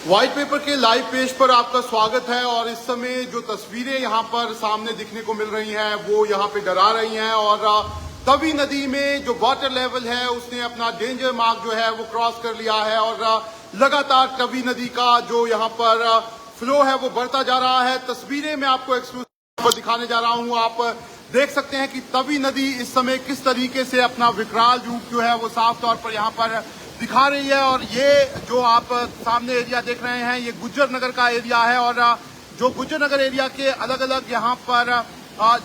White paper के live page पर आपका स्वागत है। और इस समय जो तस्वीरें यहाँ पर सामने दिखने को मिल रही हैं वो यहाँ पे डरा रही हैं। और तवी नदी में जो वाटर लेवल है उसने अपना डेंजर मार्क जो है वो क्रॉस कर लिया है और लगातार तवी नदी का जो यहाँ पर फ्लो है वो बढ़ता जा रहा है। तस्वीरें मैं आपको एक्सक्लूसिव पर दिखाने जा रहा हूँ। आप देख सकते हैं कि तवी नदी इस समय किस तरीके से अपना विकराल रूप जो है वो साफ तौर पर यहाँ पर दिखा रही है। और ये जो आप सामने एरिया देख रहे हैं ये गुज्जर नगर का एरिया है। और जो गुज्जर नगर एरिया के अलग अलग यहाँ पर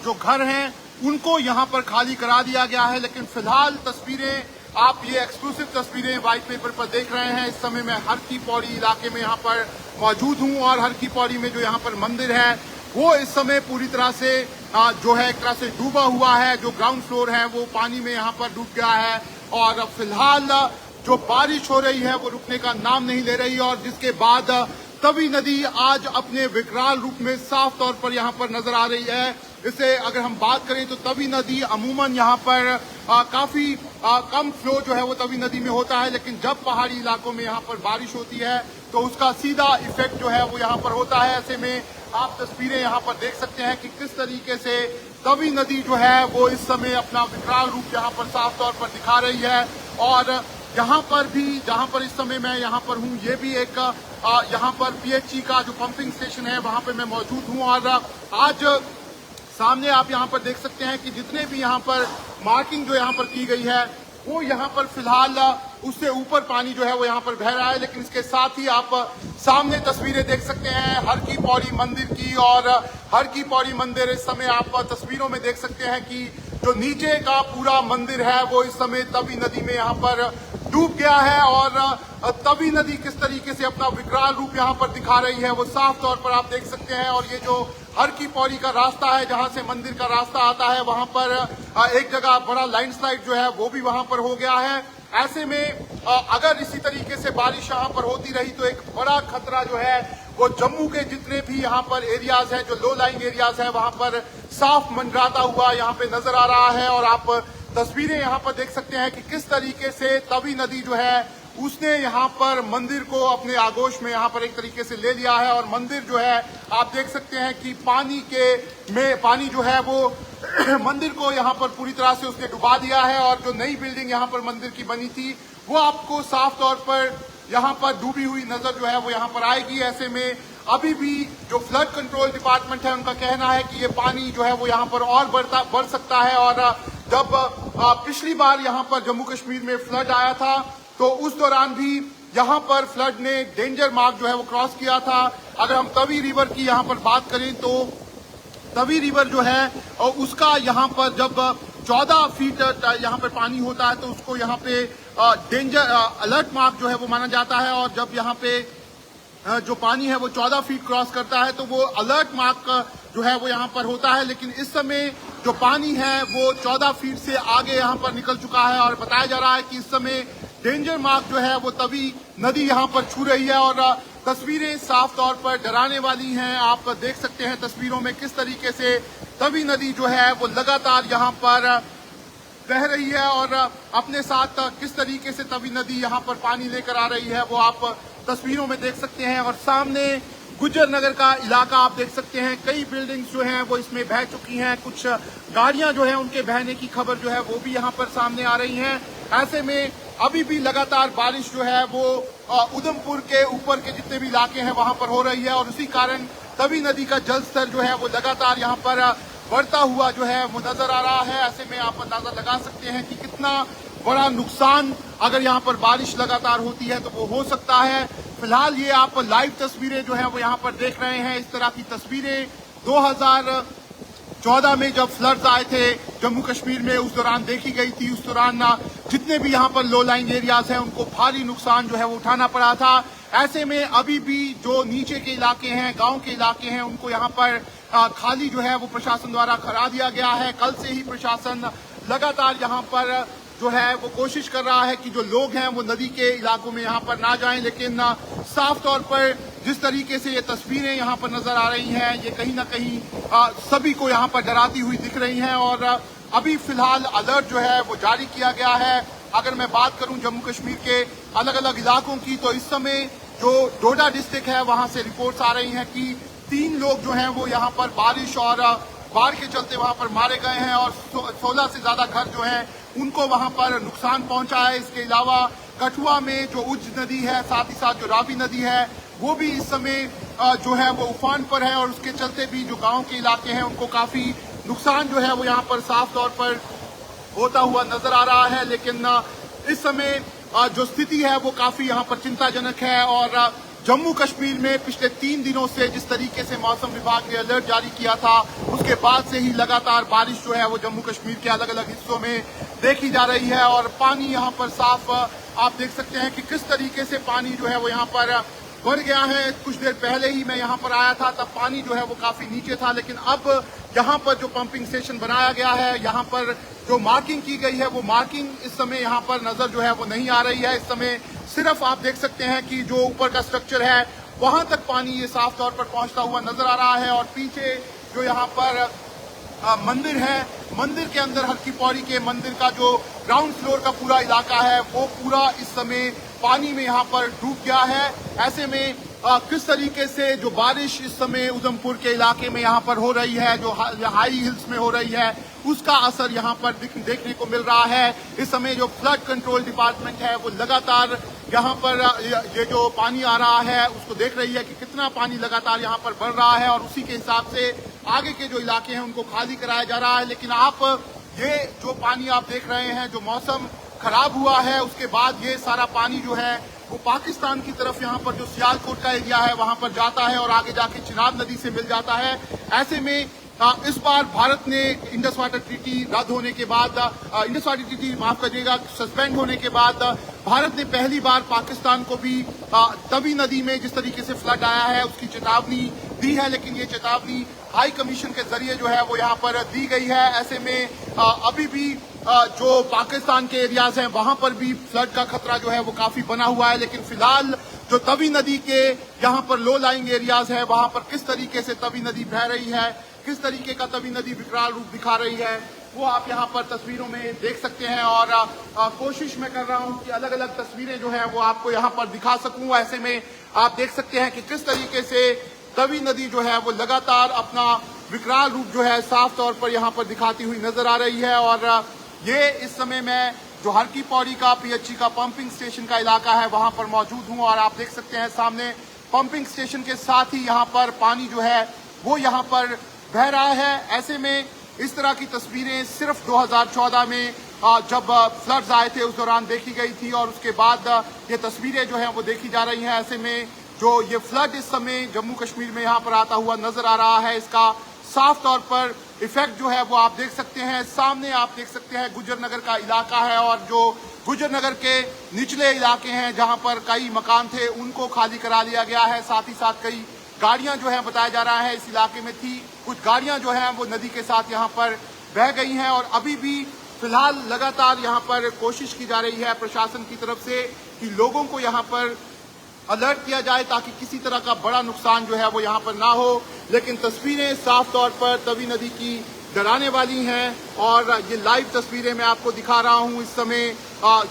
जो घर हैं उनको यहाँ पर खाली करा दिया गया है। लेकिन फिलहाल तस्वीरें आप ये एक्सक्लूसिव तस्वीरें व्हाइट पेपर पर देख रहे हैं। इस समय मैं हर की पौड़ी इलाके में यहाँ पर मौजूद हूँ और हर की पौड़ी में जो यहाँ पर मंदिर है वो इस समय पूरी तरह से जो है एक तरह से डूबा हुआ है। जो ग्राउंड फ्लोर है वो पानी में यहाँ पर डूब गया है और फिलहाल जो बारिश हो रही है वो रुकने का नाम नहीं ले रही। और जिसके बाद तवी नदी आज अपने विकराल रूप में साफ तौर पर यहाँ पर नजर आ रही है। इसे अगर हम बात करें तो तवी नदी अमूमन यहाँ पर काफी कम फ्लो जो है वो तवी नदी में होता है। लेकिन जब पहाड़ी इलाकों में यहाँ पर बारिश होती है तो उसका सीधा इफेक्ट जो है वो यहाँ पर होता है। ऐसे में आप तस्वीरें यहाँ पर देख सकते हैं कि किस तरीके से तवी नदी जो है वो इस समय अपना विकराल रूप यहाँ पर साफ तौर पर दिखा रही है। और यहाँ पर भी जहाँ पर इस समय मैं यहाँ पर हूँ ये भी एक यहाँ पर पीएचई का जो पंपिंग स्टेशन है वहाँ पे मैं मौजूद हूँ। और आज सामने आप यहाँ पर देख सकते हैं कि जितने भी यहाँ पर मार्किंग जो यहाँ पर की गई है वो यहाँ पर फिलहाल उससे ऊपर पानी जो है वो यहाँ पर बह रहा है। लेकिन इसके साथ ही आप सामने तस्वीरें देख सकते हैं हर की पौड़ी मंदिर की। और हर की पौड़ी मंदिर इस समय आप तस्वीरों में देख सकते हैं कि जो नीचे का पूरा मंदिर है वो इस समय तवी नदी में यहाँ पर डूब गया है। और तवी नदी किस तरीके से अपना विकराल रूप यहाँ पर दिखा रही है वो साफ तौर पर आप देख सकते हैं। और ये जो हर की पौड़ी का रास्ता है जहाँ से मंदिर का रास्ता आता है वहाँ पर एक जगह बड़ा लैंडस्लाइड जो है वो भी वहाँ पर हो गया है। ऐसे में अगर इसी तरीके से बारिश यहाँ पर होती रही तो एक बड़ा खतरा जो है वो जम्मू के जितने भी यहाँ पर एरियाज हैं जो लो लाइंग एरियाज है वहाँ पर साफ मंडराता हुआ यहाँ पे नजर आ रहा है। और आप तस्वीरें यहाँ पर देख सकते हैं कि किस तरीके से तवी नदी जो है उसने यहाँ पर मंदिर को अपने आगोश में यहाँ पर एक तरीके से ले लिया है। और मंदिर जो है आप देख सकते हैं कि पानी जो है वो मंदिर को यहाँ पर पूरी तरह से उसने डुबा दिया है। और जो नई बिल्डिंग यहाँ पर मंदिर की बनी थी वो आपको साफ तौर पर यहाँ पर डूबी हुई नजर जो है वो यहाँ पर आएगी। ऐसे में अभी भी जो फ्लड कंट्रोल डिपार्टमेंट है उनका कहना है कि ये पानी जो है वो यहाँ पर और बढ़ सकता है। और जब पिछली बार यहाँ पर जम्मू कश्मीर में फ्लड आया था तो उस दौरान भी यहाँ पर फ्लड ने डेंजर मार्क जो है वो क्रॉस किया था। अगर हम तवी रिवर की यहाँ पर बात करें तो तवी रिवर जो है और उसका यहाँ पर जब 14 फीट यहाँ पर पानी होता है तो उसको यहाँ पे डेंजर अलर्ट मार्क जो है वो माना जाता है। और जब यहाँ पे जो पानी है वो 14 फीट क्रॉस करता है तो वो अलर्ट मार्क जो है वो यहाँ पर होता है। लेकिन इस समय जो पानी है वो 14 फीट से आगे यहाँ पर निकल चुका है। और बताया जा रहा है कि इस समय डेंजर मार्क जो है वो तवी नदी यहाँ पर छू रही है। और तस्वीरें साफ तौर पर डराने वाली हैं। आप देख सकते हैं तस्वीरों में किस तरीके से तवी नदी जो है वो लगातार यहाँ पर बह रही है और अपने साथ किस तरीके से तवी नदी यहाँ पर पानी लेकर आ रही है वो आप तस्वीरों में देख सकते हैं। और सामने गुज्जर नगर का इलाका आप देख सकते हैं कई बिल्डिंग्स जो हैं वो इसमें बह चुकी हैं। कुछ गाड़ियां जो है उनके बहने की खबर जो है वो भी यहाँ पर सामने आ रही हैं। ऐसे में अभी भी लगातार बारिश जो है वो उधमपुर के ऊपर के जितने भी इलाके हैं वहां पर हो रही है। और उसी कारण तवी नदी का जल स्तर जो है वो लगातार यहाँ पर बढ़ता हुआ जो है वो नजर आ रहा है। ऐसे में आप अंदाजा लगा सकते हैं कि कितना बड़ा नुकसान अगर यहाँ पर बारिश लगातार होती है तो वो हो सकता है। फिलहाल ये आप लाइव तस्वीरें जो है वो यहाँ पर देख रहे हैं। इस तरह की तस्वीरें 2014 में जब फ्लड्स आए थे जम्मू कश्मीर में उस दौरान देखी गई थी। उस दौरान जितने भी यहाँ पर लो लाइंग एरियाज हैं उनको भारी नुकसान जो है वो उठाना पड़ा था। ऐसे में अभी भी जो नीचे के इलाके हैं गांव के इलाके हैं उनको यहाँ पर खाली जो है वो प्रशासन द्वारा करा दिया गया है। कल से ही प्रशासन लगातार यहाँ पर जो है वो कोशिश कर रहा है कि जो लोग हैं वो नदी के इलाकों में यहाँ पर ना जाएं। लेकिन साफ तौर पर जिस तरीके से ये तस्वीरें यहाँ पर नजर आ रही हैं ये कहीं ना कहीं सभी को यहाँ पर डराती हुई दिख रही हैं। और अभी फिलहाल अलर्ट जो है वो जारी किया गया है। अगर मैं बात करूं जम्मू कश्मीर के अलग अलग इलाकों की तो इस समय जो डोडा डिस्ट्रिक्ट है वहां से रिपोर्ट्स आ रही हैं कि 3 लोग जो हैं वो यहाँ पर बारिश और बाढ़ के चलते वहां पर मारे गए हैं और 16 से ज्यादा घर जो हैं उनको वहां पर नुकसान पहुंचा है। इसके अलावा कठुआ में जो उज नदी है, साथ ही साथ जो रावी नदी है, वो भी इस समय जो है वो उफान पर है और उसके चलते भी जो गांव के इलाके हैं उनको काफी नुकसान जो है वो यहाँ पर साफ तौर पर होता हुआ नजर आ रहा है। लेकिन इस समय जो स्थिति है वो काफी यहाँ पर चिंताजनक है और जम्मू कश्मीर में पिछले 3 दिनों से जिस तरीके से मौसम विभाग ने अलर्ट जारी किया था, उसके बाद से ही लगातार बारिश जो है वो जम्मू कश्मीर के अलग अलग हिस्सों में देखी जा रही है और पानी यहाँ पर साफ आप देख सकते हैं कि किस तरीके से पानी जो है वो यहाँ पर बढ़ गया है। कुछ देर पहले ही मैं यहाँ पर आया था, तब पानी जो है वो काफी नीचे था, लेकिन अब यहाँ पर जो पंपिंग स्टेशन बनाया गया है, यहाँ पर जो मार्किंग की गई है, वो मार्किंग इस समय यहाँ पर नजर जो है वो नहीं आ रही है। इस समय सिर्फ आप देख सकते हैं कि जो ऊपर का स्ट्रक्चर है वहां तक पानी ये साफ तौर पर पहुंचता हुआ नजर आ रहा है और पीछे जो यहाँ पर मंदिर है, मंदिर के अंदर हरकी पौड़ी के मंदिर का जो ग्राउंड फ्लोर का पूरा इलाका है वो पूरा इस समय पानी में यहाँ पर डूब गया है। ऐसे में किस तरीके से जो बारिश इस समय उधमपुर के इलाके में यहाँ पर हो रही है, जो हाई हिल्स में हो रही है, उसका असर यहाँ पर देखने को मिल रहा है। इस समय जो फ्लड कंट्रोल डिपार्टमेंट है वो लगातार यहाँ पर ये जो पानी आ रहा है उसको देख रही है कि कितना पानी लगातार यहाँ पर बढ़ रहा है और उसी के हिसाब से आगे के जो इलाके हैं उनको खाली कराया जा रहा है। लेकिन आप ये जो पानी आप देख रहे हैं, जो मौसम खराब हुआ है उसके बाद ये सारा पानी जो है वो पाकिस्तान की तरफ यहाँ पर जो सियालकोट का एरिया है वहां पर जाता है और आगे जाके चिनाब नदी से मिल जाता है। ऐसे में इस बार भारत ने इंडस वाटर ट्रीटी रद्द होने के बाद, इंडस वाटर ट्रीटी माफ करिएगा सस्पेंड होने के बाद भारत ने पहली बार पाकिस्तान को भी तवी नदी में जिस तरीके से फ्लड आया है उसकी चेतावनी दी है, लेकिन ये चेतावनी हाई कमीशन के जरिए जो है वो यहाँ पर दी गई है। ऐसे में अभी भी जो पाकिस्तान के एरियाज हैं वहां पर भी फ्लड का खतरा जो है वो काफी बना हुआ है। लेकिन फिलहाल जो तवी नदी के यहाँ पर लो लाइंग एरियाज है वहां पर किस तरीके से तवी नदी बह रही है, किस तरीके का तवी नदी विकराल रूप दिखा रही है, वो आप यहाँ पर तस्वीरों में देख सकते हैं। और कोशिश मैं कर रहा हूँ कि अलग अलग तस्वीरें जो है वो आपको यहाँ पर दिखा सकूं। ऐसे में आप देख सकते हैं कि किस तरीके से तवी नदी जो है वो लगातार अपना विकराल रूप जो है साफ तौर पर यहाँ पर दिखाती हुई नजर आ रही है। और ये इस समय मैं जो हरकी पौड़ी का पीएचई का पंपिंग स्टेशन का इलाका है वहां पर मौजूद हूं और आप देख सकते हैं सामने पंपिंग स्टेशन के साथ ही यहाँ पर पानी जो है वो यहाँ पर बह रहा है। ऐसे में इस तरह की तस्वीरें सिर्फ 2014 में जब फ्लड्स आए थे उस दौरान देखी गई थी और उसके बाद ये तस्वीरें जो है वो देखी जा रही हैं। ऐसे में जो ये फ्लड इस समय जम्मू कश्मीर में यहाँ पर आता हुआ नजर आ रहा है, इसका साफ तौर पर इफेक्ट जो है वो आप देख सकते हैं। सामने आप देख सकते हैं गुजर नगर का इलाका है और जो गुजर नगर के निचले इलाके हैं जहां पर कई मकान थे उनको खाली करा लिया गया है। साथ ही साथ कई गाड़ियां जो है बताया जा रहा है इस इलाके में थी, कुछ गाड़ियां जो है वो नदी के साथ यहाँ पर बह गई हैं और अभी भी फिलहाल लगातार यहाँ पर कोशिश की जा रही है प्रशासन की तरफ से कि लोगों को यहाँ पर अलर्ट किया जाए ताकि किसी तरह का बड़ा नुकसान जो है वो यहाँ पर ना हो। लेकिन तस्वीरें साफ तौर पर तवी नदी की डराने वाली हैं और ये लाइव तस्वीरें मैं आपको दिखा रहा हूँ। इस समय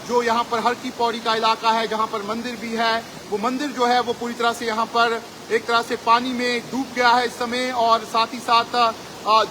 जो यहाँ पर हरकी पौड़ी का इलाका है जहाँ पर मंदिर भी है, वो मंदिर जो है वो पूरी तरह से यहाँ पर एक तरह से पानी में डूब गया है इस समय और साथ ही साथ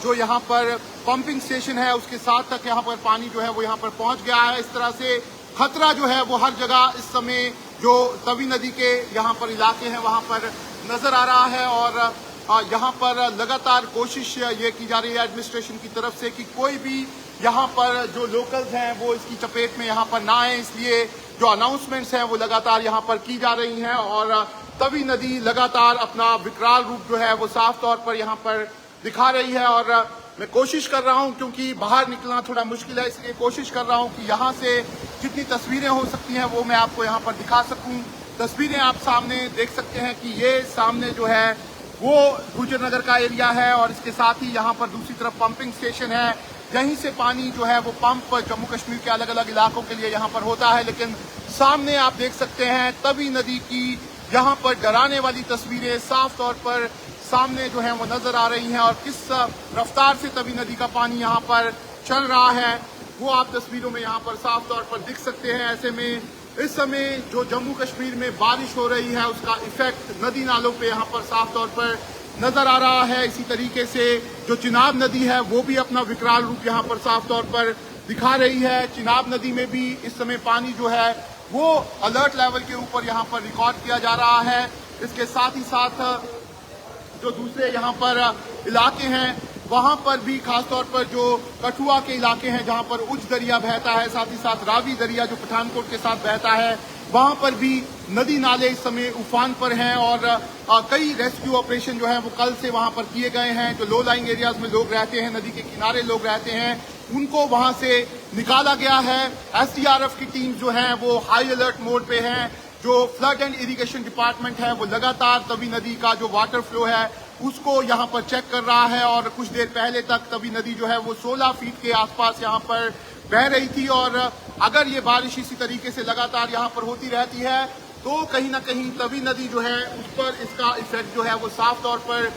जो यहाँ पर पंपिंग स्टेशन है उसके साथ तक यहाँ पर पानी जो है वो यहाँ पर पहुँच गया है। इस तरह से खतरा जो है वो हर जगह इस समय जो तवी नदी के यहाँ पर इलाके हैं वहाँ पर नजर आ रहा है और यहाँ पर लगातार कोशिश ये की जा रही है एडमिनिस्ट्रेशन की तरफ से कि कोई भी यहाँ पर जो लोकल्स हैं वो इसकी चपेट में यहाँ पर ना आए, इसलिए जो अनाउंसमेंट्स हैं वो लगातार यहाँ पर की जा रही हैं और तवी नदी लगातार अपना विकराल रूप जो है वो साफ तौर पर यहाँ पर दिखा रही है। और मैं कोशिश कर रहा हूं क्योंकि बाहर निकलना थोड़ा मुश्किल है, इसलिए कोशिश कर रहा हूं कि यहाँ से जितनी तस्वीरें हो सकती हैं वो मैं आपको यहाँ पर दिखा सकूं। तस्वीरें आप सामने देख सकते हैं कि ये सामने जो है वो गुजर नगर का एरिया है और इसके साथ ही यहाँ पर दूसरी तरफ पंपिंग स्टेशन है। यहीं से पानी जो है वो पंप जम्मू कश्मीर के अलग अलग इलाकों के लिए यहाँ पर होता है। लेकिन सामने आप देख सकते हैं तवी नदी की यहाँ पर डराने वाली तस्वीरें साफ तौर पर सामने जो है वो नजर आ रही हैं और किस रफ्तार से तवी नदी का पानी यहाँ पर चल रहा है वो आप तस्वीरों में यहाँ पर साफ तौर पर दिख सकते हैं। ऐसे में इस समय जो जम्मू कश्मीर में बारिश हो रही है उसका इफेक्ट नदी नालों पे यहाँ पर साफ तौर पर नजर आ रहा है। इसी तरीके से जो चिनाब नदी है वो भी अपना विकराल रूप यहाँ पर साफ तौर पर दिखा रही है। चिनाब नदी में भी इस समय पानी जो है वो अलर्ट लेवल के ऊपर यहाँ पर रिकॉर्ड किया जा रहा है। इसके साथ ही साथ जो दूसरे यहाँ पर इलाके हैं वहां पर भी खासतौर पर जो कठुआ के इलाके हैं जहां पर उच्च दरिया बहता है, साथ ही साथ रावी दरिया जो पठानकोट के साथ बहता है, वहां पर भी नदी नाले इस समय उफान पर हैं और कई रेस्क्यू ऑपरेशन जो है वो कल से वहां पर किए गए हैं। जो लो लाइंग एरियाज में लोग रहते हैं, नदी के किनारे लोग रहते हैं, उनको वहां से निकाला गया है। एसडीआरएफ की टीम जो है वो हाई अलर्ट मोड पे है। जो फ्लड एंड इरिगेशन डिपार्टमेंट है वो लगातार तवी नदी का जो वाटर फ्लो है उसको यहाँ पर चेक कर रहा है और कुछ देर पहले तक तवी नदी जो है वो 16 फीट के आसपास यहाँ पर बह रही थी और अगर ये बारिश इसी तरीके से लगातार यहाँ पर होती रहती है तो कहीं ना कहीं तवी नदी जो है उस पर इसका इफेक्ट जो है वो साफ तौर पर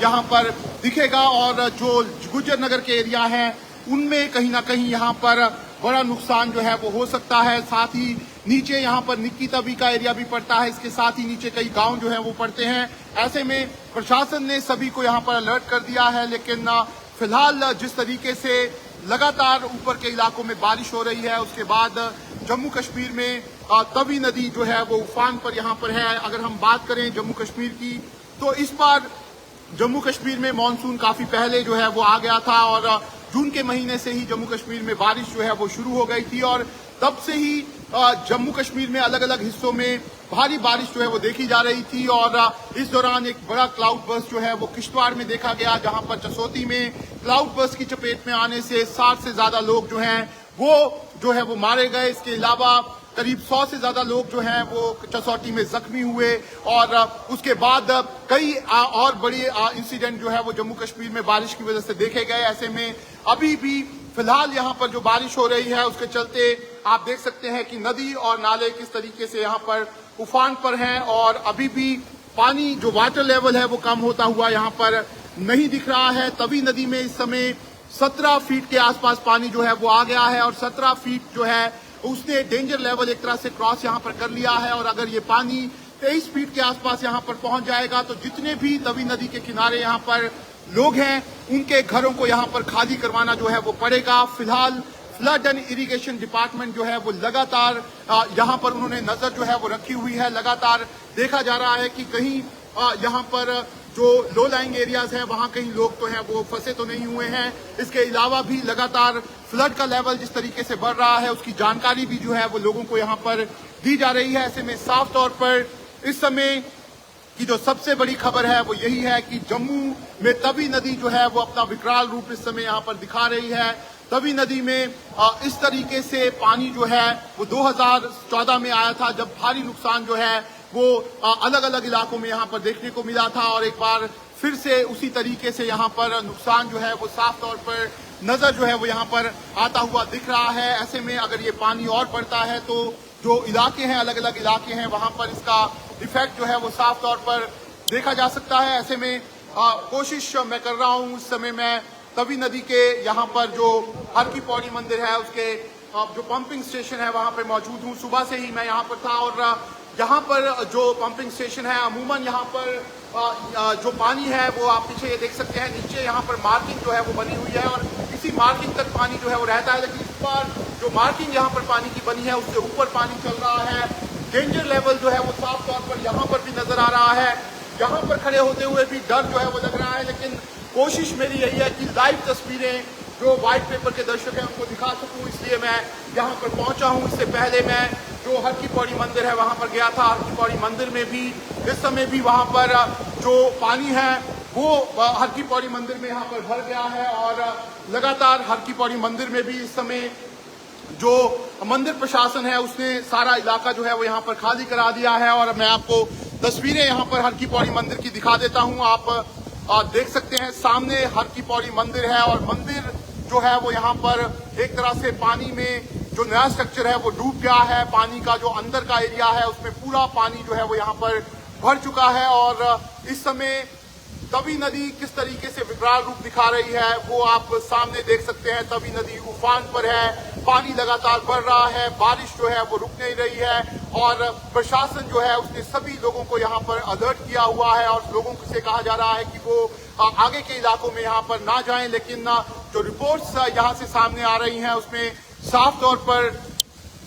यहाँ पर दिखेगा और जो गुज्जर नगर के एरिया हैं उनमें कहीं ना कहीं यहाँ पर बड़ा नुकसान जो है वो हो सकता है। साथ ही नीचे यहाँ पर निक्की तवी का एरिया भी पड़ता है, इसके साथ ही नीचे कई गांव जो है वो पड़ते हैं। ऐसे में प्रशासन ने सभी को यहाँ पर अलर्ट कर दिया है, लेकिन फिलहाल जिस तरीके से लगातार ऊपर के इलाकों में बारिश हो रही है उसके बाद जम्मू कश्मीर में तवी नदी जो है वो उफान पर यहाँ पर है। अगर हम बात करें जम्मू कश्मीर की तो इस बार जम्मू कश्मीर में मानसून काफी पहले जो है वो आ गया था और जून के महीने से ही जम्मू कश्मीर में बारिश जो है वो शुरू हो गई थी और तब से ही जम्मू कश्मीर में अलग अलग हिस्सों में भारी बारिश जो है वो देखी जा रही थी और इस दौरान एक बड़ा क्लाउड बर्स्ट जो है वो किश्तवाड़ में देखा गया, जहां पर चसौती में क्लाउड बर्स्ट की चपेट में आने से 60 से ज्यादा लोग जो है वो मारे गए। इसके अलावा करीब 100 से ज्यादा लोग जो हैं वो चसौटी में जख्मी हुए और उसके बाद कई और बड़े इंसिडेंट जो है वो जम्मू कश्मीर में बारिश की वजह से देखे गए। ऐसे में अभी भी फिलहाल यहाँ पर जो बारिश हो रही है उसके चलते आप देख सकते हैं कि नदी और नाले किस तरीके से यहाँ पर उफान पर हैं और अभी भी पानी जो वाटर लेवल है वो कम होता हुआ यहाँ पर नहीं दिख रहा है। तवी नदी में इस समय 17 फीट के आसपास पानी जो है वो आ गया है और 17 फीट जो है उसने डेंजर लेवल एक तरह से क्रॉस यहाँ पर कर लिया है और अगर ये पानी 23 फीट के आसपास यहाँ पर पहुंच जाएगा तो जितने भी तवी नदी के किनारे यहाँ पर लोग हैं उनके घरों को यहाँ पर खाली करवाना जो है वो पड़ेगा। फिलहाल फ्लड एंड इरिगेशन डिपार्टमेंट जो है वो लगातार यहाँ पर उन्होंने नजर जो है वो रखी हुई है। लगातार देखा जा रहा है कि कहीं यहाँ पर जो लो लाइंग एरियाज हैं वहां कहीं लोग तो हैं वो फंसे तो नहीं हुए हैं। इसके अलावा भी लगातार फ्लड का लेवल जिस तरीके से बढ़ रहा है उसकी जानकारी भी जो है वो लोगों को यहाँ पर दी जा रही है। ऐसे में साफ तौर पर इस समय की जो सबसे बड़ी खबर है वो यही है कि जम्मू में तवी नदी जो है वो अपना विकराल रूप इस समय यहाँ पर दिखा रही है। तवी नदी में इस तरीके से पानी जो है वो 2014 में आया था जब भारी नुकसान जो है वो अलग अलग इलाकों में यहाँ पर देखने को मिला था और एक बार फिर से उसी तरीके से यहाँ पर नुकसान जो है वो साफ तौर पर नजर जो है वो यहाँ पर आता हुआ दिख रहा है। ऐसे में अगर ये पानी और बढ़ता है तो जो इलाके हैं अलग अलग इलाके हैं वहां पर इसका इफेक्ट जो है वो साफ तौर पर देखा जा सकता है। ऐसे में कोशिश मैं कर रहा हूँ इस समय मैं तवी नदी के यहाँ पर जो हर की पौड़ी मंदिर है उसके जो पंपिंग स्टेशन है वहां पर मौजूद हूँ। सुबह से ही मैं यहाँ पर था और यहाँ पर जो पंपिंग स्टेशन है अमूमन यहाँ पर जो पानी है वो आप पीछे ये देख सकते हैं नीचे यहाँ पर मार्किंग जो है वो बनी हुई है और इसी मार्किंग तक पानी जो है वो रहता है, लेकिन इस बार जो मार्किंग यहाँ पर पानी की बनी है उससे ऊपर पानी चल रहा है। डेंजर लेवल जो है वो साफ तौर पर यहाँ पर भी नजर आ रहा है। यहाँ पर खड़े होते हुए भी डर जो है वो लग रहा है, लेकिन कोशिश मेरी यही है कि लाइव तस्वीरें जो व्हाइट पेपर के दर्शक हैं उनको दिखा सकूं, इसलिए मैं यहाँ पर पहुंचा हूँ। इससे पहले मैं जो हर की पौड़ी मंदिर है वहां पर गया था। हर की पौड़ी मंदिर में भी इस समय भी वहां पर जो पानी है वो हर की पौड़ी मंदिर में यहाँ पर भर गया है और लगातार हर की पौड़ी मंदिर में भी इस समय जो मंदिर प्रशासन है उसने सारा इलाका जो है वो यहाँ पर खाली करा दिया है और मैं आपको तस्वीरें यहाँ पर हर की पौड़ी मंदिर की दिखा देता हूँ। आप देख सकते हैं सामने हर की पौड़ी मंदिर है और मंदिर जो है वो यहाँ पर एक तरह से पानी में जो नया स्ट्रक्चर है वो डूब गया है। पानी का जो अंदर का एरिया है उसमें पूरा पानी जो है वो यहाँ पर भर चुका है और इस समय तवी नदी किस तरीके से विकराल रूप दिखा रही है वो आप सामने देख सकते हैं। तवी नदी उफान पर है। पानी लगातार बढ़ रहा है, बारिश जो है वो रुक नहीं रही है और प्रशासन जो है उसने सभी लोगों को यहाँ पर अलर्ट किया हुआ है और लोगों से कहा जा रहा है कि वो आगे के इलाकों में यहाँ पर ना जाएं। लेकिन जो रिपोर्ट्स यहाँ से सामने आ रही हैं उसमें साफ तौर पर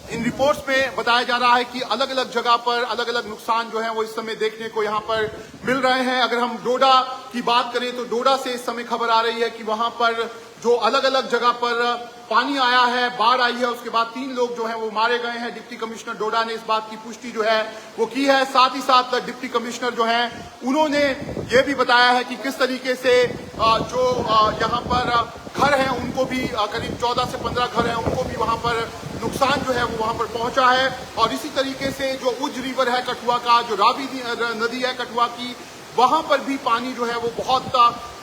इन रिपोर्ट्स में बताया जा रहा है कि अलग अलग जगह पर अलग अलग नुकसान जो है वो इस समय देखने को यहाँ पर मिल रहे हैं। अगर हम डोडा की बात करें तो डोडा से इस समय खबर आ रही है कि वहां पर जो अलग अलग जगह पर पानी आया है, बाढ़ आई है, उसके बाद 3 लोग जो हैं वो मारे गए हैं। डिप्टी कमिश्नर डोडा ने इस बात की पुष्टि जो है वो की है। साथ ही साथ डिप्टी कमिश्नर जो हैं उन्होंने ये भी बताया है कि किस तरीके से जो यहाँ पर घर हैं उनको भी करीब 14 से 15 घर हैं उनको भी वहां पर नुकसान जो है वो वहां पर पहुंचा है। और इसी तरीके से जो उज रिवर है कठुआ का, जो रावी नदी है कठुआ की, वहां पर भी पानी जो है वो बहुत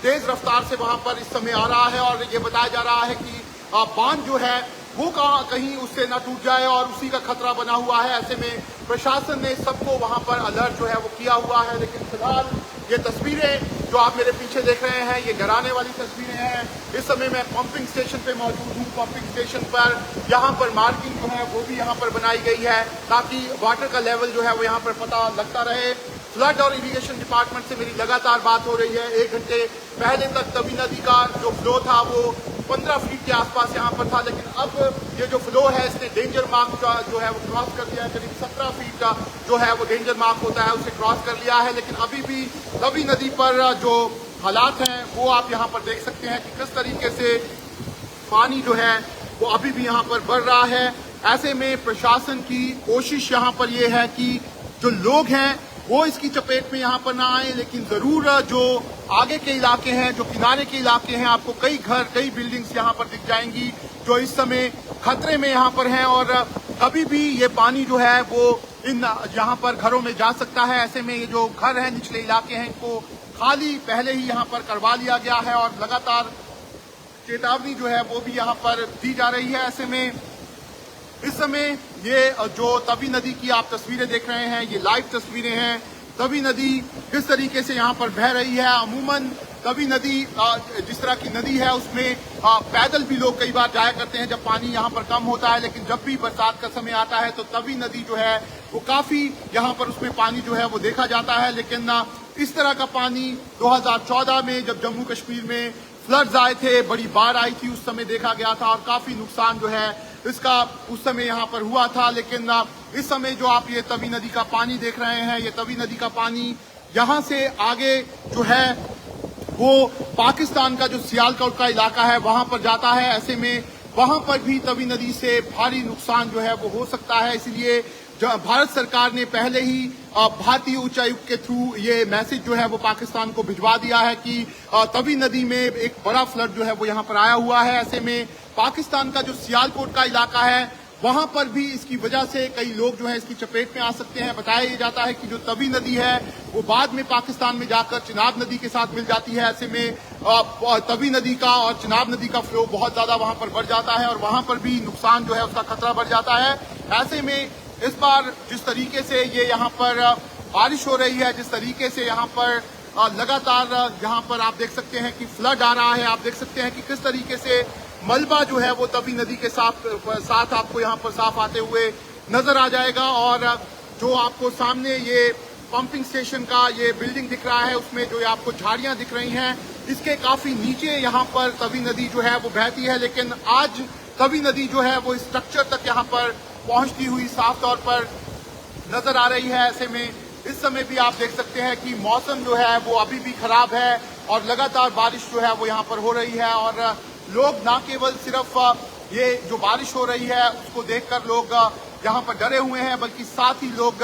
तेज रफ्तार से वहां पर इस समय आ रहा है और ये बताया जा रहा है कि बांध जो है वो कहीं उससे ना टूट जाए और उसी का खतरा बना हुआ है। ऐसे में प्रशासन ने सबको वहां पर अलर्ट जो है वो किया हुआ है। लेकिन फिलहाल ये तस्वीरें जो आप मेरे पीछे देख रहे हैं ये डराने वाली तस्वीरें हैं। इस समय मैं पंपिंग स्टेशन पे मौजूद हूँ। पंपिंग स्टेशन पर यहाँ पर मार्किंग जो है वो भी यहाँ पर बनाई गई है ताकि वाटर का लेवल जो है वो यहाँ पर पता लगता रहे। फ्लड और इरिगेशन डिपार्टमेंट से मेरी लगातार बात हो रही है। 1 घंटे पहले तक तवी नदी का जो फ्लो था वो 15 फीट के आसपास यहाँ पर था, लेकिन अब ये जो फ्लो है इसने डेंजर मार्क का जो है वो क्रॉस कर लिया है। करीब 17 फीट का जो है वो डेंजर मार्क होता है उसे क्रॉस कर लिया है। लेकिन अभी भी तवी नदी पर जो हालात हैं वो आप यहाँ पर देख सकते हैं कि किस तरीके से पानी जो है वो अभी भी यहाँ पर बढ़ रहा है। ऐसे में प्रशासन की कोशिश यहाँ पर ये है कि जो लोग हैं वो इसकी चपेट में यहाँ पर ना आए, लेकिन जरूर जो आगे के इलाके हैं, जो किनारे के इलाके हैं, आपको कई घर, कई बिल्डिंग्स यहाँ पर दिख जाएंगी जो इस समय खतरे में यहाँ पर हैं और कभी भी ये पानी जो है वो इन यहाँ पर घरों में जा सकता है। ऐसे में ये जो घर है, निचले इलाके हैं, इनको खाली पहले ही यहाँ पर करवा लिया गया है और लगातार चेतावनी जो है वो भी यहाँ पर दी जा रही है। ऐसे में इस समय ये जो तवी नदी की आप तस्वीरें देख रहे हैं ये लाइव तस्वीरें हैं। तवी नदी किस तरीके से यहाँ पर बह रही है। अमूमन तवी नदी जिस तरह की नदी है उसमें पैदल भी लोग कई बार जाया करते हैं जब पानी यहाँ पर कम होता है, लेकिन जब भी बरसात का समय आता है तो तवी नदी जो है वो काफी यहाँ पर उसमें पानी जो है वो देखा जाता है। लेकिन इस तरह का पानी 2014 में जब जम्मू कश्मीर में फ्लड्स आए थे, बड़ी बाढ़ आई थी, उस समय देखा गया था और काफी नुकसान जो है इसका उस समय यहाँ पर हुआ था। लेकिन इस समय जो आप ये तवी नदी का पानी देख रहे हैं, ये तवी नदी का पानी यहाँ से आगे जो है वो पाकिस्तान का जो सियालकोट का इलाका है वहां पर जाता है। ऐसे में वहां पर भी तवी नदी से भारी नुकसान जो है वो हो सकता है। इसलिए भारत सरकार ने पहले ही भारतीय उच्चायुक्त के थ्रू ये मैसेज जो है वो पाकिस्तान को भिजवा दिया है कि तवी नदी में एक बड़ा फ्लड जो है वो यहाँ पर आया हुआ है। ऐसे में पाकिस्तान का जो सियालकोट का इलाका है वहां पर भी इसकी वजह से कई लोग जो है इसकी चपेट में आ सकते हैं। बताया जाता है कि जो तवी नदी है वो बाद में पाकिस्तान में जाकर चिनाब नदी के साथ मिल जाती है। ऐसे में तवी नदी का और चिनाब नदी का फ्लो बहुत ज्यादा वहां पर बढ़ जाता है और वहां पर भी नुकसान जो है उसका खतरा बढ़ जाता है। ऐसे में इस बार जिस तरीके से ये यहाँ पर बारिश हो रही है, जिस तरीके से यहाँ पर लगातार यहाँ पर आप देख सकते हैं कि फ्लड आ रहा है, आप देख सकते हैं कि किस तरीके से मलबा जो है वो तवी नदी के साथ आपको यहाँ पर साफ आते हुए नजर आ जाएगा। और जो आपको सामने ये पंपिंग स्टेशन का ये बिल्डिंग दिख रहा है उसमें जो आपको झाड़ियां दिख रही हैं, इसके काफी नीचे यहाँ पर तवी नदी जो है वो बहती है। लेकिन आज तवी नदी जो है वो स्ट्रक्चर तक यहाँ पर पहुंचती हुई साफ तौर पर नजर आ रही है। ऐसे में इस समय भी आप देख सकते हैं कि मौसम जो है वो अभी भी खराब है और लगातार बारिश जो है वो यहाँ पर हो रही है और लोग ना केवल सिर्फ ये जो बारिश हो रही है उसको देखकर लोग यहाँ पर डरे हुए हैं, बल्कि साथ ही लोग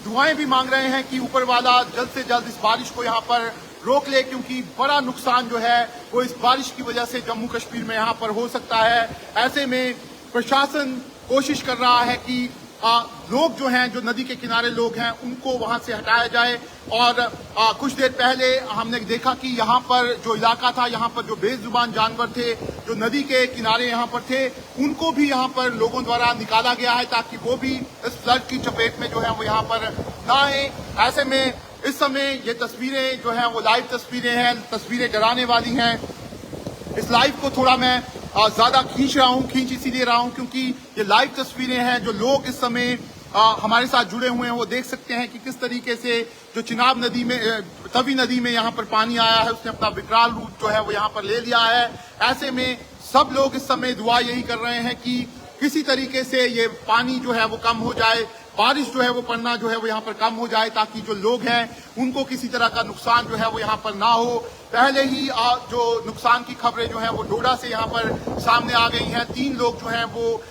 दुआएं भी मांग रहे हैं कि ऊपर वाला जल्द से जल्द इस बारिश को यहाँ पर रोक ले, क्योंकि बड़ा नुकसान जो है वो इस बारिश की वजह से जम्मू कश्मीर में यहाँ पर हो सकता है। ऐसे में प्रशासन कोशिश कर रहा है कि लोग जो हैं, जो नदी के किनारे लोग हैं, उनको वहां से हटाया जाए। और कुछ देर पहले हमने देखा कि यहाँ पर जो इलाका था, यहाँ पर जो बेजुबान जानवर थे जो नदी के किनारे यहाँ पर थे, उनको भी यहाँ पर लोगों द्वारा निकाला गया है ताकि वो भी इस फ्लड की चपेट में जो है वो यहाँ पर ना आए। ऐसे में इस समय ये तस्वीरें जो हैं वो लाइव तस्वीरें हैं, तस्वीरें डराने वाली हैं। इस लाइव को थोड़ा मैं ज्यादा खींच इसीलिए रहा हूं क्योंकि ये लाइव तस्वीरें हैं। जो लोग इस समय हमारे साथ जुड़े हुए हैं वो देख सकते हैं कि किस तरीके से जो चिनाब नदी में तवी नदी में यहाँ पर पानी आया है, उसने अपना विकराल रूप जो है वो यहाँ पर ले लिया है। ऐसे में सब लोग इस समय दुआ यही कर रहे हैं कि किसी तरीके से ये पानी जो है वो कम हो जाए, बारिश जो है वो पड़ना जो है वो यहाँ पर कम हो जाए, ताकि जो लोग हैं उनको किसी तरह का नुकसान जो है वो यहाँ पर ना हो। पहले ही जो नुकसान की खबरें जो है वो डोडा से यहाँ पर सामने आ गई हैं। 3 लोग जो हैं वो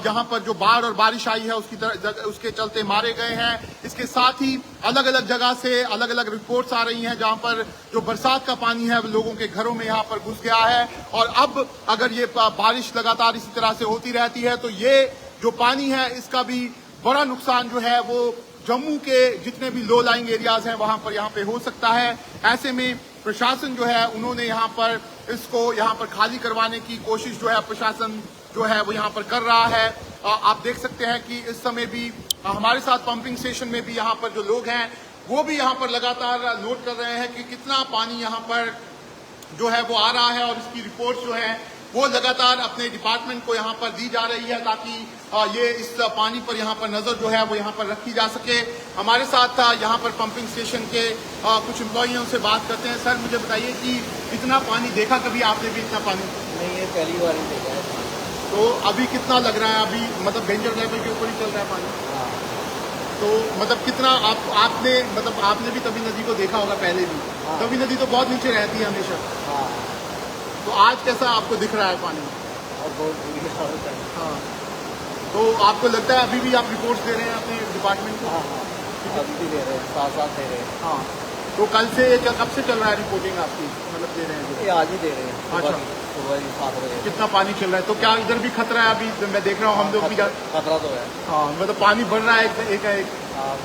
यहाँ पर जो बाढ़ और बारिश आई है उसके चलते मारे गए हैं। इसके साथ ही अलग अलग जगह से अलग अलग रिपोर्ट्स आ रही हैं जहाँ पर जो बरसात का पानी है वो लोगों के घरों में यहाँ पर घुस गया है। और अब अगर ये बारिश लगातार इसी तरह से होती रहती है तो ये जो पानी है इसका भी बड़ा नुकसान जो है वो जम्मू के जितने भी लो लाइंग एरियाज हैं वहां पर यहाँ पे हो सकता है। ऐसे में प्रशासन जो है उन्होंने यहाँ पर इसको यहाँ पर खाली करवाने की कोशिश जो है प्रशासन जो है वो यहाँ पर कर रहा है। आप देख सकते हैं कि इस समय भी हमारे साथ पंपिंग स्टेशन में भी यहाँ पर जो लोग हैं वो भी यहाँ पर लगातार नोट कर रहे हैं कि कितना पानी यहाँ पर जो है वो आ रहा है, और इसकी रिपोर्ट जो है वो लगातार अपने डिपार्टमेंट को यहाँ पर दी जा रही है ताकि ये इस पानी पर यहाँ पर नजर जो है वो यहाँ पर रखी जा सके। हमारे साथ यहाँ पर पंपिंग स्टेशन के कुछ एम्प्लॉइयों से बात करते हैं। सर मुझे बताइए कि इतना पानी देखा कभी आपने भी इतना पानी? नहीं, ये पहली बार ही देखा है। तो अभी कितना लग रहा है? अभी मतलब डेंजर लेवल के ऊपर ही चल रहा है पानी। हाँ। तो मतलब कितना आपने भी तवी नदी को देखा होगा पहले भी? हाँ। तवी नदी तो बहुत नीचे रहती है हमेशा। हाँ। तो आज कैसा आपको दिख रहा है पानी? और बहुत बुरी हालत है। हाँ। तो आपको लगता है अभी भी आप रिपोर्ट्स दे रहे हैं अपने डिपार्टमेंट को? हाँ हाँ, अभी भी दे रहे हैं, साथ दे रहे हैं। हाँ। तो कल से कब से चल रहा है रिपोर्टिंग आपकी, मतलब दे रहे हैं? ये आज ही दे रहे हैं। अच्छा। सुबह 7 बजे। कितना पानी चल रहा है? तो क्या इधर भी खतरा है? अभी मैं देख रहा हूँ हम लोग भी खतरा तो है। हाँ, मतलब पानी बढ़ रहा है एक। हाँ।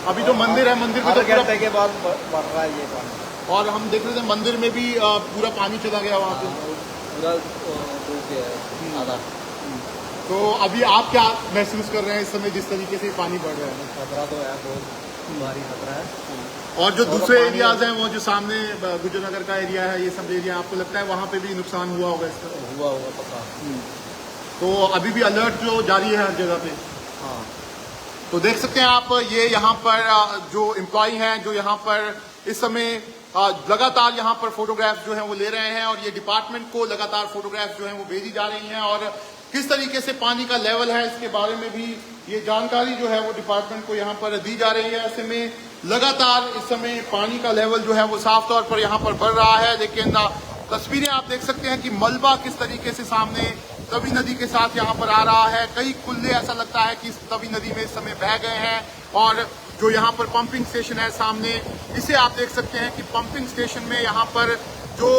अभी जो मंदिर है, मंदिर में तो घंटे के बाद बढ़ रहा है ये पानी। और हम देख रहे थे मंदिर में भी पूरा पानी चला गया वहाँ पे, पूरा डूब गया है आधा। तो अभी आप क्या महसूस कर रहे हैं इस समय जिस तरीके से पानी बढ़ रहा है? खतरा तो है, बहुत भारी खतरा है। और जो दूसरे एरियाज हैं वो जो सामने गुजरनगर का एरिया है, ये सब एरिया आपको लगता है वहाँ पे भी नुकसान हुआ होगा इसका? हुआ होगा पता। तो अभी भी अलर्ट जो जारी है हर जगह पे? हाँ। तो देख सकते हैं आप, ये यहाँ पर जो एम्प्लॉय हैं जो यहाँ पर इस समय लगातार यहाँ पर फोटोग्राफ्स जो हैं वो ले रहे हैं, और ये डिपार्टमेंट को लगातार फोटोग्राफ्स जो हैं वो भेजी जा रही हैं, और किस तरीके से पानी का लेवल है इसके बारे में भी ये जानकारी जो है वो डिपार्टमेंट को यहाँ पर दी जा रही है। ऐसे में लगातार इस समय पानी का लेवल जो है वो साफ तौर पर यहाँ पर बढ़ रहा है। लेकिन तस्वीरें आप देख सकते हैं कि मलबा किस तरीके से सामने तवी नदी के साथ यहाँ पर आ रहा है। कई कुल्ले ऐसा लगता है कि तवी नदी में इस समय बह गए हैं, और जो यहाँ पर पंपिंग स्टेशन है सामने, इसे आप देख सकते हैं कि पंपिंग स्टेशन में यहाँ पर जो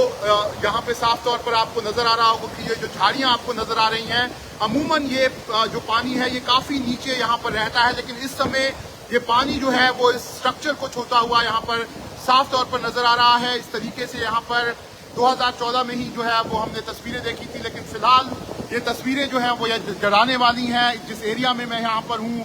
यहाँ पे साफ तौर पर आपको नजर आ रहा होगा कि ये जो झाड़ियां आपको नजर आ रही हैं, अमूमन ये जो पानी है ये काफी नीचे यहाँ पर रहता है, लेकिन इस समय ये पानी जो है वो इस स्ट्रक्चर को छूता हुआ यहाँ पर साफ तौर पर नजर आ रहा है। इस तरीके से यहाँ पर 2014 में ही जो है वो हमने तस्वीरें देखी थी, लेकिन फिलहाल ये तस्वीरें जो है वो डराने वाली हैं। जिस एरिया में मैं यहाँ पर हूँ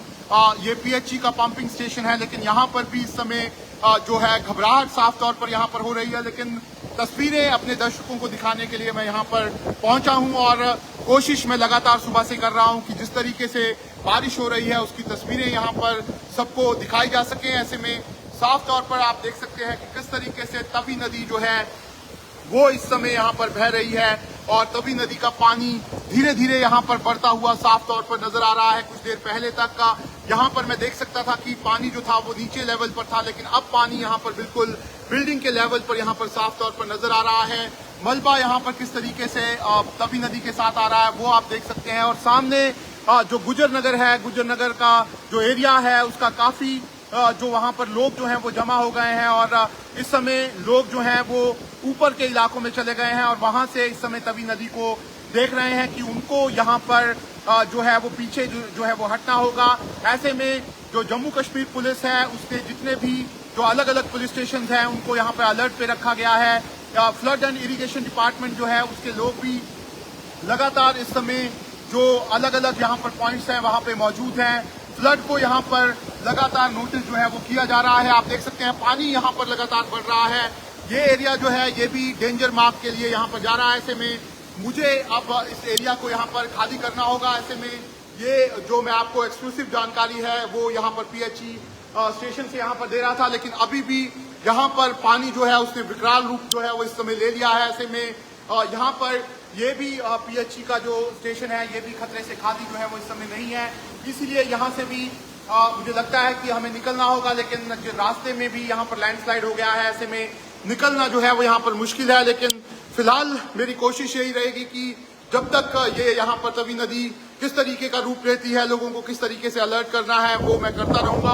ये पीएचई का पंपिंग स्टेशन है, लेकिन यहाँ पर भी इस समय जो है घबराहट साफ तौर पर यहाँ पर हो रही है। लेकिन तस्वीरें अपने दर्शकों को दिखाने के लिए मैं यहाँ पर पहुंचा हूँ, और कोशिश मैं लगातार सुबह से कर रहा हूँ कि जिस तरीके से बारिश हो रही है उसकी तस्वीरें यहाँ पर सबको दिखाई जा सके। ऐसे में साफ तौर पर आप देख सकते हैं कि किस तरीके से तवी नदी जो है वो इस समय यहाँ पर बह रही है, और तवी नदी का पानी धीरे धीरे यहाँ पर बढ़ता हुआ साफ तौर पर नजर आ रहा है। कुछ देर पहले तक का यहाँ पर मैं देख सकता था कि पानी जो था वो नीचे लेवल पर था, लेकिन अब पानी यहाँ पर बिल्कुल बिल्डिंग के लेवल पर यहाँ पर साफ तौर पर नजर आ रहा है। मलबा यहाँ पर किस तरीके से तवी नदी के साथ आ रहा है वो आप देख सकते हैं, और सामने जो गुजरनगर है, गुजरनगर का जो एरिया है उसका काफी जो वहाँ पर लोग जो हैं वो जमा हो गए हैं, और इस समय लोग जो हैं वो ऊपर के इलाकों में चले गए हैं, और वहाँ से इस समय तवी नदी को देख रहे हैं कि उनको यहाँ पर जो है वो पीछे जो है वो हटना होगा। ऐसे में जो जम्मू कश्मीर पुलिस है उसके जितने भी जो अलग अलग पुलिस स्टेशन हैं उनको यहाँ पर अलर्ट पे रखा गया है। फ्लड एंड इरिगेशन डिपार्टमेंट जो है उसके लोग भी लगातार इस समय जो अलग अलग यहाँ पर पॉइंट्स हैं वहाँ पे मौजूद हैं। फ्लड को यहाँ पर लगातार नोटिस जो है वो किया जा रहा है। आप देख सकते हैं पानी यहाँ पर लगातार बढ़ रहा है। ये एरिया जो है ये भी डेंजर मार्क के लिए यहाँ पर जा रहा है। ऐसे में मुझे अब इस एरिया को यहाँ पर खाली करना होगा। ऐसे में ये जो मैं आपको एक्सक्लूसिव जानकारी है वो यहाँ पर पीएचई स्टेशन से यहाँ पर दे रहा था, लेकिन अभी भी यहाँ पर पानी जो है उसने विकराल रूप जो है वो इस समय ले लिया है। ऐसे में यहाँ पर ये भी पीएचई का जो स्टेशन है ये भी खतरे से खाली जो है वो इस समय नहीं है, इसीलिए यहाँ से भी मुझे लगता है कि हमें निकलना होगा, लेकिन जो रास्ते में भी यहाँ पर लैंडस्लाइड हो गया है। ऐसे में निकलना जो है वो यहाँ पर मुश्किल है, लेकिन फिलहाल मेरी कोशिश यही रहेगी कि जब तक ये यहाँ पर तवी नदी किस तरीके का रूप लेती है, लोगों को किस तरीके से अलर्ट करना है वो मैं करता रहूंगा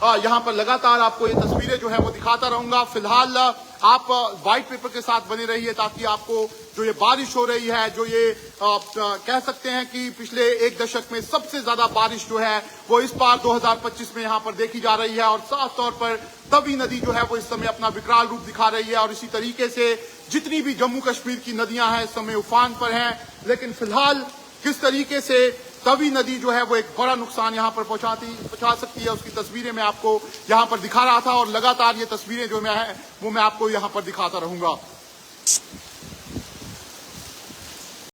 और यहाँ पर लगातार आपको ये तस्वीरें जो है वो दिखाता रहूंगा। फिलहाल आप व्हाइट पेपर के साथ बने रहिए ताकि आपको जो ये बारिश हो रही है, जो ये कह सकते हैं कि पिछले एक दशक में सबसे ज्यादा बारिश जो है वो इस बार 2025 में यहाँ पर देखी जा रही है और साफ तौर पर तवी नदी जो है वो इस समय अपना विकराल रूप दिखा रही है। और इसी तरीके से जितनी भी जम्मू कश्मीर की नदियां हैं इस समय उफान पर हैं, लेकिन फिलहाल किस तरीके से तवी नदी जो है वो एक बड़ा नुकसान यहाँ पर पहुंचा सकती है उसकी तस्वीरें मैं आपको यहाँ पर दिखा रहा था और लगातार ये तस्वीरें जो मैं आपको यहाँ पर दिखाता रहूंगा।